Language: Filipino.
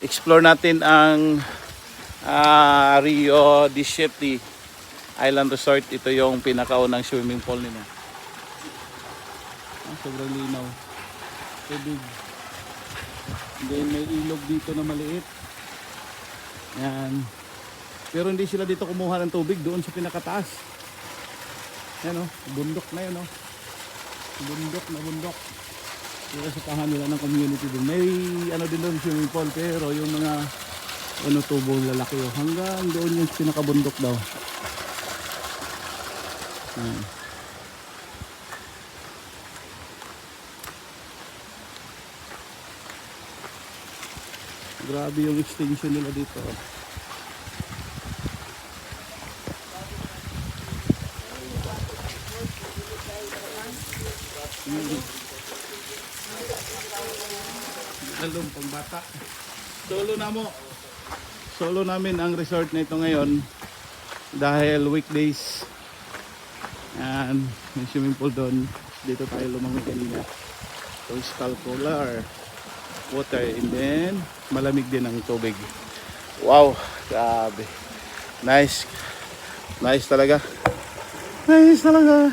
Explore natin ang Rio de Siete Island Resort. Ito yung pinakaunang swimming pool nila. Sobrang linaw. Tubig. Then may ilog dito na maliit. Yan. Pero hindi sila dito kumuha ng tubig doon sa pinakataas. Yan o, bundok na yun o. Bundok na bundok. Pero sa pahan nila ng community din. May ano din doon swimming pool, pero yung mga tubo lalaki o. Hanggang doon yung pinakabundok daw. Yan. Grabe yung extension nila dito. Lalong pangbata. Solo namin ang resort na ito ngayon dahil weekdays. And may swimming pool doon. Dito tayo lumangoy kanina. Crystal cooler water, and then malamig din ang tubig. Wow, grabe. Nice talaga. Nice talaga.